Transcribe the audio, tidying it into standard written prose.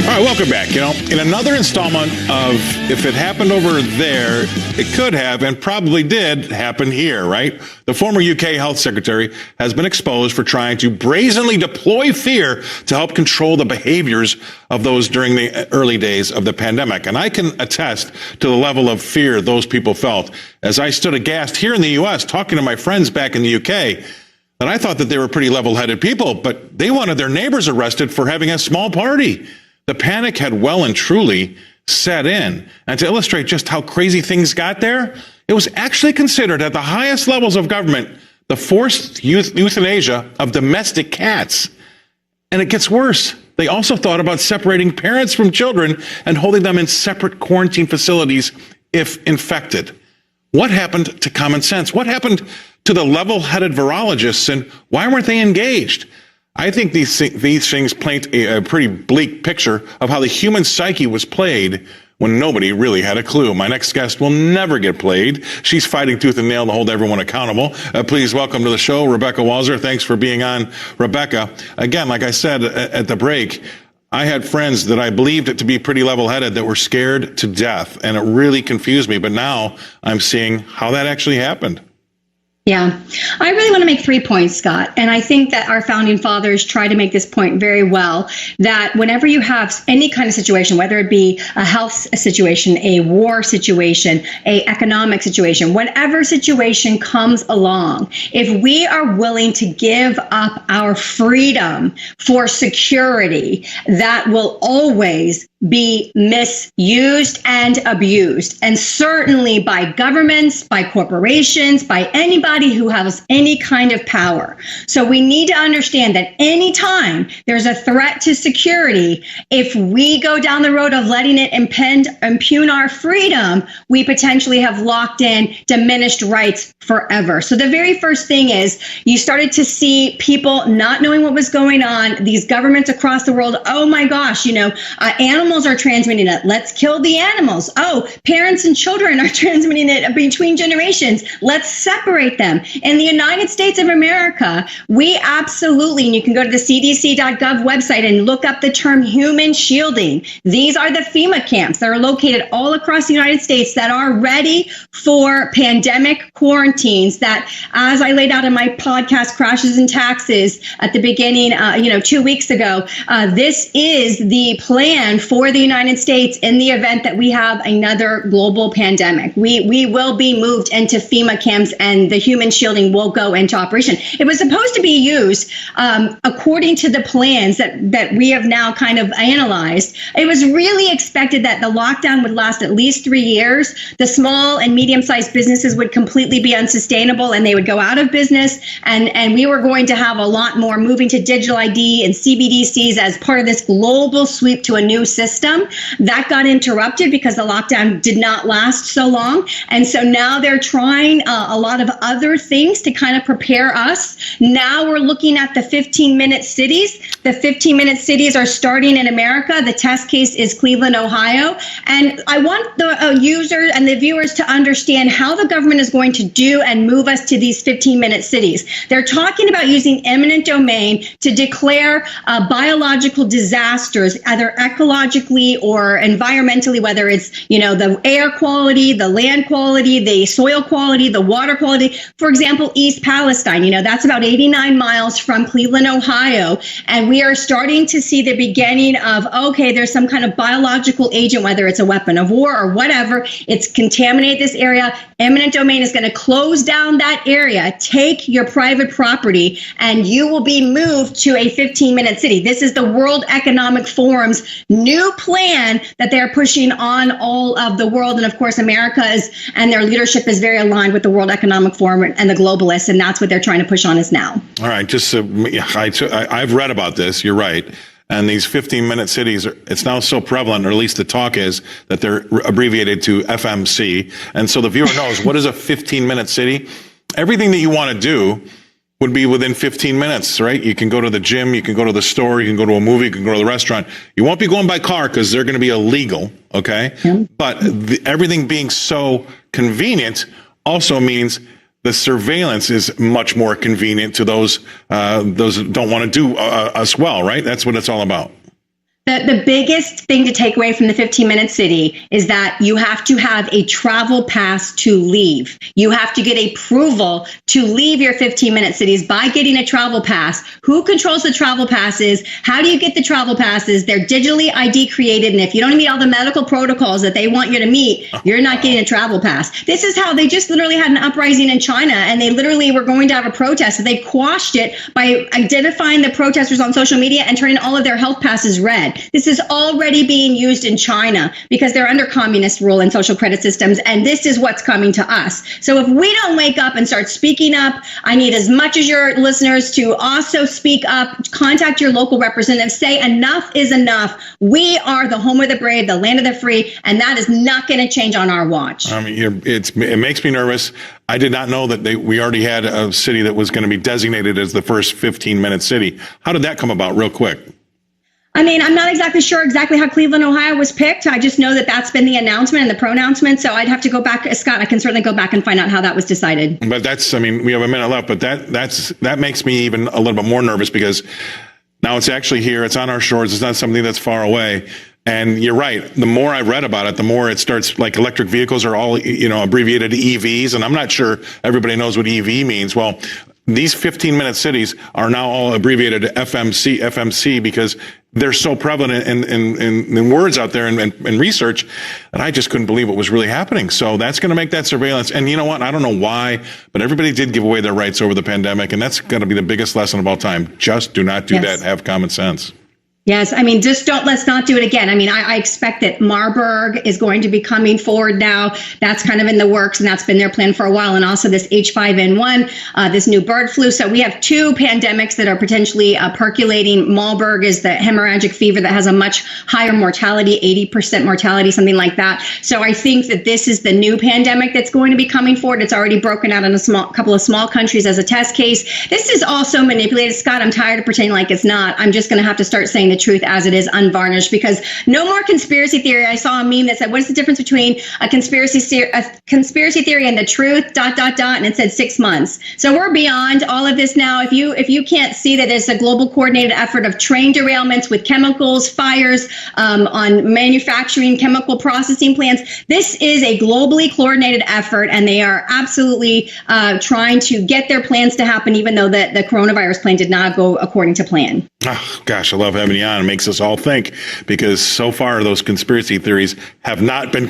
All right, welcome back. In another installment of if it happened over there, it could have and probably did happen here, right? The former UK health secretary has been exposed for trying to brazenly deploy fear to help control the behaviors of those during the early days of the pandemic. And I can attest to the level of fear those people felt as I stood aghast here in the U.S. talking to my friends back in the UK. And I thought that they were pretty level-headed people, but they wanted their neighbors arrested for having a small party. The panic had well and truly set in. And to illustrate just how crazy things got there, it was actually considered at the highest levels of government the forced euthanasia of domestic cats. And it gets worse. They also thought about separating parents from children and holding them in separate quarantine facilities if infected. What happened to common sense? What happened to the level-headed virologists, and why weren't they engaged? I think these things paint a pretty bleak picture of how the human psyche was played when nobody really had a clue. My next guest will never get played. She's fighting tooth and nail to hold everyone accountable. Please welcome to the show, Rebecca Walser. Thanks for being on, Rebecca. Again, like I said at the break, I had friends that I believed to be pretty level-headed that were scared to death, and it really confused me. But now I'm seeing how that actually happened. Yeah, I really want to make 3 points, Scott. And I think that our founding fathers try to make this point very well, that whenever you have any kind of situation, whether it be a health situation, a war situation, a economic situation, whatever situation comes along, if we are willing to give up our freedom for security, that will always be misused and abused, and certainly by governments, by corporations, by anybody who has any kind of power. So we need to understand that anytime there's a threat to security, if we go down the road of letting it impugn our freedom, we potentially have locked in diminished rights forever. So the very first thing is you started to see people not knowing what was going on. These governments across the world, oh my gosh, animals are transmitting it. Let's kill the animals. Oh, parents and children are transmitting it between generations. Let's separate them. In the United States of America, we absolutely, and you can go to the cdc.gov website and look up the term human shielding. These are the FEMA camps that are located all across the United States that are ready for pandemic quarantines that, as I laid out in my podcast, Crashes and Taxes, at the beginning, 2 weeks ago, this is the plan for the United States in the event that we have another global pandemic. We will be moved into FEMA camps and the human shielding will go into operation. It was supposed to be used according to the plans that we have now kind of analyzed. It was really expected that the lockdown would last at least 3 years. The small and medium-sized businesses would completely be unsustainable and they would go out of business. And we were going to have a lot more moving to digital ID and CBDCs as part of this global sweep to a new system. That got interrupted because the lockdown did not last so long. And so now they're trying a lot of other things to kind of prepare us. Now we're looking at the 15-minute cities. The 15-minute cities are starting in America. The test case is Cleveland, Ohio. And I want the users and the viewers to understand how the government is going to do and move us to these 15-minute cities. They're talking about using eminent domain to declare biological disasters, either ecologically or environmentally, whether it's, the air quality, the land quality, the soil quality, the water quality. For example, East Palestine, that's about 89 miles from Cleveland, Ohio. And we are starting to see the beginning of, okay, there's some kind of biological agent, whether it's a weapon of war or whatever, it's contaminated this area. Eminent domain is going to close down that area, take your private property, and you will be moved to a 15-minute city. This is the World Economic Forum's new plan that they're pushing on all of the world. And of course, America and their leadership is very aligned with the World Economic Forum and the globalists. And that's what they're trying to push on us now. All right. I've read about this. You're right. And these 15-minute cities, it's now so prevalent, or at least the talk is, that they're abbreviated to FMC. And so the viewer knows, what is a 15-minute city? Everything that you want to do would be within 15 minutes, right? You can go to the gym, you can go to the store, you can go to a movie, you can go to the restaurant. You won't be going by car because they're going to be illegal, okay? Yeah. But everything being so convenient also means the surveillance is much more convenient to those that don't want to do us well, right? That's what it's all about. The biggest thing to take away from the 15-minute city is that you have to have a travel pass to leave. You have to get approval to leave your 15-minute cities by getting a travel pass. Who controls the travel passes? How do you get the travel passes? They're digitally ID created, and if you don't meet all the medical protocols that they want you to meet, you're not getting a travel pass. This is how they just literally had an uprising in China, and they literally were going to have a protest. They quashed it by identifying the protesters on social media and turning all of their health passes red. This is already being used in China because they're under communist rule and social credit systems, and this is what's coming to us. So if we don't wake up and start speaking up, I need as much as your listeners to also speak up, contact your local representative, say enough is enough. We are the home of the brave, the land of the free, and that is not going to change on our watch. It makes me nervous. I did not know that we already had a city that was going to be designated as the first 15-minute city. How did that come about real quick? I mean, I'm not exactly sure how Cleveland, Ohio was picked. I just know that that's been the announcement and the pro-announcement. So I'd have to go back, Scott, I can certainly go back and find out how that was decided. But we have a minute left, but that makes me even a little bit more nervous because now it's actually here. It's on our shores. It's not something that's far away. And you're right. The more I read about it, the more it starts, like electric vehicles are all, abbreviated to EVs. And I'm not sure everybody knows what EV means. Well, these 15-minute cities are now all abbreviated to FMC, because they're so prevalent in words out there and research that I just couldn't believe what was really happening. So that's going to make that surveillance. And you know what? I don't know why, but everybody did give away their rights over the pandemic. And that's going to be the biggest lesson of all time. Just do not do that. Have common sense. Yes, I mean, let's not do it again. I mean, I expect that Marburg is going to be coming forward now. That's kind of in the works, and that's been their plan for a while. And also this H5N1, this new bird flu. So we have two pandemics that are potentially percolating. Marburg is the hemorrhagic fever that has a much higher mortality, 80% mortality, something like that. So I think that this is the new pandemic that's going to be coming forward. It's already broken out in a couple of small countries as a test case. This is also manipulated. Scott, I'm tired of pretending like it's not. I'm just going to have to start saying the truth as it is, unvarnished, because no more conspiracy theory. I saw a meme that said, what is the difference between a conspiracy theory and the truth, ... and it said 6 months. So we're beyond all of this now. If you can't see that there's a global coordinated effort of train derailments with chemicals, fires on manufacturing, chemical processing plants, this is a globally coordinated effort, and they are absolutely trying to get their plans to happen, even though the coronavirus plan did not go according to plan. Oh, gosh, I love having you on. It makes us all think, because so far those conspiracy theories have not been